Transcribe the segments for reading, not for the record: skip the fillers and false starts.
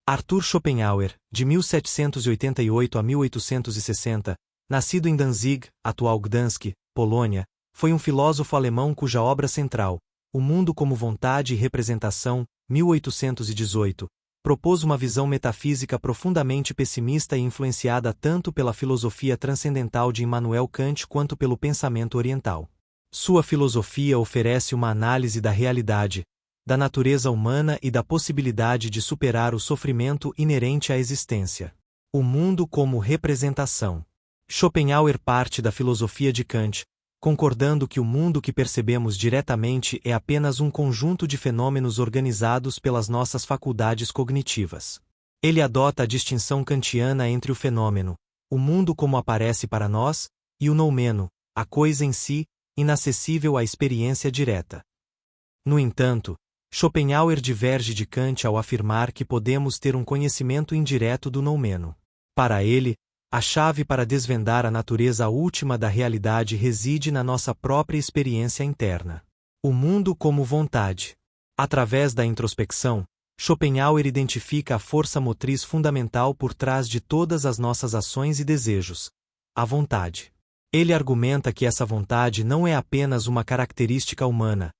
Arthur Schopenhauer, de 1788 a 1860, nascido em Danzig, atual Gdansk, Polônia, foi um filósofo alemão cuja obra central, O Mundo como Vontade e Representação, 1818, propôs uma visão metafísica profundamente pessimista e influenciada tanto pela filosofia transcendental de Immanuel Kant quanto pelo pensamento oriental. Sua filosofia oferece uma análise da realidade, da natureza humana e da possibilidade de superar o sofrimento inerente à existência. O mundo como representação. Schopenhauer parte da filosofia de Kant, concordando que o mundo que percebemos diretamente é apenas um conjunto de fenômenos organizados pelas nossas faculdades cognitivas. Ele adota a distinção kantiana entre o fenômeno, o mundo como aparece para nós, e o noumeno, a coisa em si, inacessível à experiência direta. No entanto, Schopenhauer diverge de Kant ao afirmar que podemos ter um conhecimento indireto do noumeno. Para ele, a chave para desvendar a natureza última da realidade reside na nossa própria experiência interna. O mundo como vontade. Através da introspecção, Schopenhauer identifica a força motriz fundamental por trás de todas as nossas ações e desejos, a vontade. Ele argumenta que essa vontade não é apenas uma característica humana,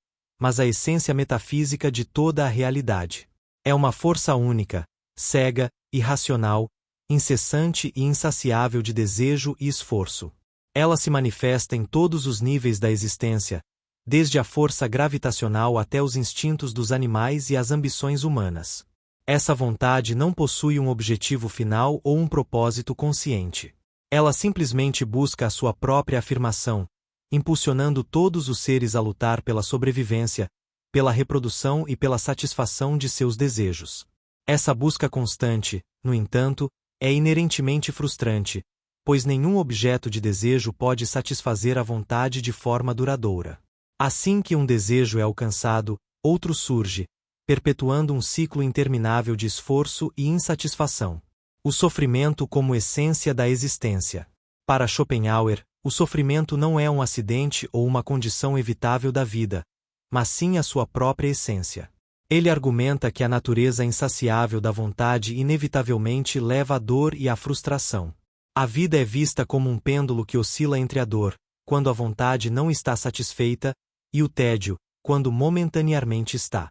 mas a essência metafísica de toda a realidade. É uma força única, cega, irracional, incessante e insaciável de desejo e esforço. Ela se manifesta em todos os níveis da existência, desde a força gravitacional até os instintos dos animais e as ambições humanas. Essa vontade não possui um objetivo final ou um propósito consciente. Ela simplesmente busca a sua própria afirmação, impulsionando todos os seres a lutar pela sobrevivência, pela reprodução e pela satisfação de seus desejos. Essa busca constante, no entanto, é inerentemente frustrante, pois nenhum objeto de desejo pode satisfazer a vontade de forma duradoura. Assim que um desejo é alcançado, outro surge, perpetuando um ciclo interminável de esforço e insatisfação. O sofrimento como essência da existência. Para Schopenhauer, o sofrimento não é um acidente ou uma condição evitável da vida, mas sim a sua própria essência. Ele argumenta que a natureza insaciável da vontade inevitavelmente leva à dor e à frustração. A vida é vista como um pêndulo que oscila entre a dor, quando a vontade não está satisfeita, e o tédio, quando momentaneamente está.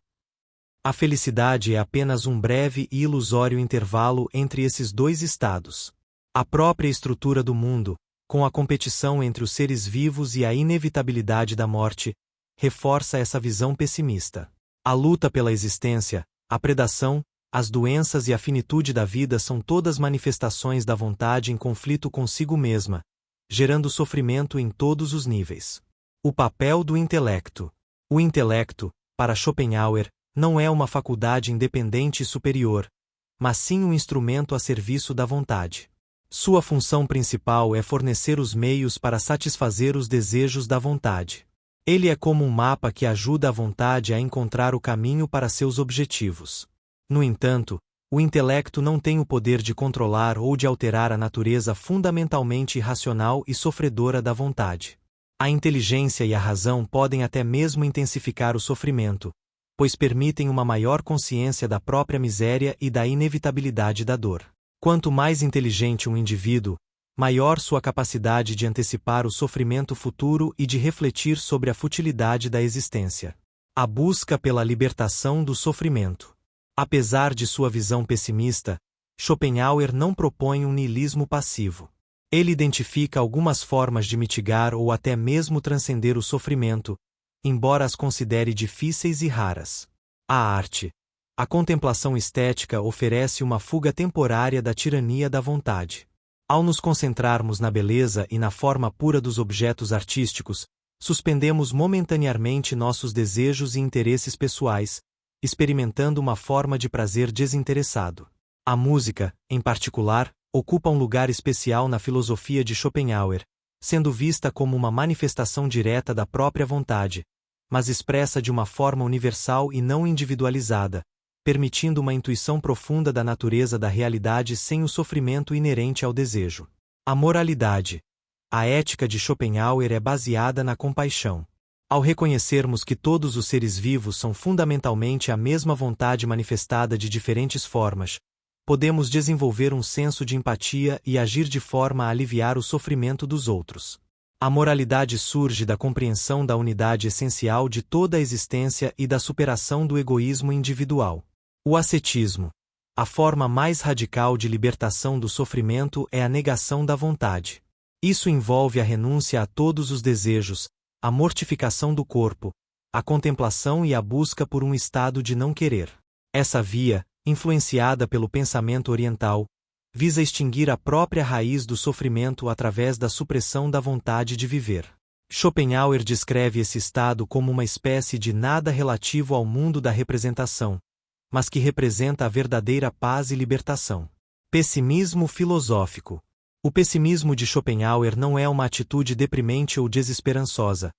A felicidade é apenas um breve e ilusório intervalo entre esses dois estados. A própria estrutura do mundo, com a competição entre os seres vivos e a inevitabilidade da morte, reforça essa visão pessimista. A luta pela existência, a predação, as doenças e a finitude da vida são todas manifestações da vontade em conflito consigo mesma, gerando sofrimento em todos os níveis. O papel do intelecto. O intelecto, para Schopenhauer, não é uma faculdade independente e superior, mas sim um instrumento a serviço da vontade. Sua função principal é fornecer os meios para satisfazer os desejos da vontade. Ele é como um mapa que ajuda a vontade a encontrar o caminho para seus objetivos. No entanto, o intelecto não tem o poder de controlar ou de alterar a natureza fundamentalmente irracional e sofredora da vontade. A inteligência e a razão podem até mesmo intensificar o sofrimento, pois permitem uma maior consciência da própria miséria e da inevitabilidade da dor. Quanto mais inteligente um indivíduo, maior sua capacidade de antecipar o sofrimento futuro e de refletir sobre a futilidade da existência. A busca pela libertação do sofrimento. Apesar de sua visão pessimista, Schopenhauer não propõe um niilismo passivo. Ele identifica algumas formas de mitigar ou até mesmo transcender o sofrimento, embora as considere difíceis e raras. A arte. A contemplação estética oferece uma fuga temporária da tirania da vontade. Ao nos concentrarmos na beleza e na forma pura dos objetos artísticos, suspendemos momentaneamente nossos desejos e interesses pessoais, experimentando uma forma de prazer desinteressado. A música, em particular, ocupa um lugar especial na filosofia de Schopenhauer, sendo vista como uma manifestação direta da própria vontade, mas expressa de uma forma universal e não individualizada, permitindo uma intuição profunda da natureza da realidade sem o sofrimento inerente ao desejo. A moralidade. A ética de Schopenhauer é baseada na compaixão. Ao reconhecermos que todos os seres vivos são fundamentalmente a mesma vontade manifestada de diferentes formas, podemos desenvolver um senso de empatia e agir de forma a aliviar o sofrimento dos outros. A moralidade surge da compreensão da unidade essencial de toda a existência e da superação do egoísmo individual. O ascetismo. A forma mais radical de libertação do sofrimento é a negação da vontade. Isso envolve a renúncia a todos os desejos, a mortificação do corpo, a contemplação e a busca por um estado de não querer. Essa via, influenciada pelo pensamento oriental, visa extinguir a própria raiz do sofrimento através da supressão da vontade de viver. Schopenhauer descreve esse estado como uma espécie de nada relativo ao mundo da representação, mas que representa a verdadeira paz e libertação. Pessimismo filosófico. O pessimismo de Schopenhauer não é uma atitude deprimente ou desesperançosa,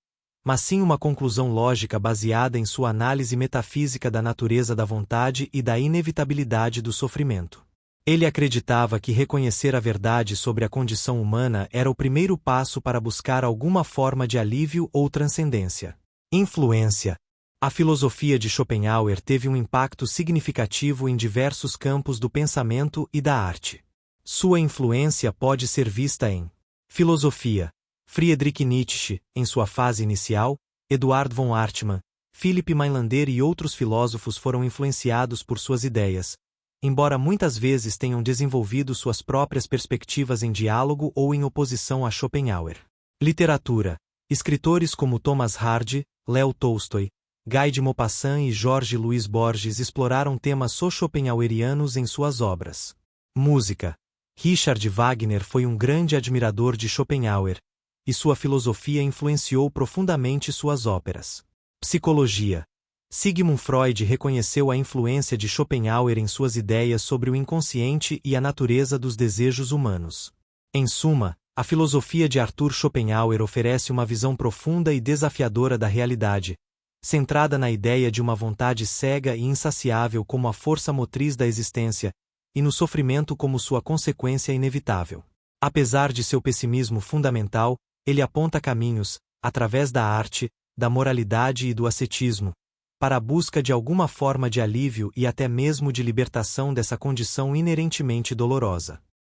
mas sim uma conclusão lógica baseada em sua análise metafísica da natureza da vontade e da inevitabilidade do sofrimento. Ele acreditava que reconhecer a verdade sobre a condição humana era o primeiro passo para buscar alguma forma de alívio ou transcendência. Influência. A filosofia de Schopenhauer teve um impacto significativo em diversos campos do pensamento e da arte. Sua influência pode ser vista em filosofia. Friedrich Nietzsche, em sua fase inicial, Eduard von Hartmann, Philipp Meilander e outros filósofos foram influenciados por suas ideias, embora muitas vezes tenham desenvolvido suas próprias perspectivas em diálogo ou em oposição a Schopenhauer. Literatura. Escritores como Thomas Hardy, Léo Tolstói, Guy de Maupassant e Jorge Luis Borges exploraram temas so-schopenhauerianos em suas obras. Música. Richard Wagner foi um grande admirador de Schopenhauer, e sua filosofia influenciou profundamente suas óperas. Psicologia. Sigmund Freud reconheceu a influência de Schopenhauer em suas ideias sobre o inconsciente e a natureza dos desejos humanos. Em suma, a filosofia de Arthur Schopenhauer oferece uma visão profunda e desafiadora da realidade, centrada na ideia de uma vontade cega e insaciável como a força motriz da existência, e no sofrimento como sua consequência inevitável. Apesar de seu pessimismo fundamental, ele aponta caminhos, através da arte, da moralidade e do ascetismo, para a busca de alguma forma de alívio e até mesmo de libertação dessa condição inerentemente dolorosa.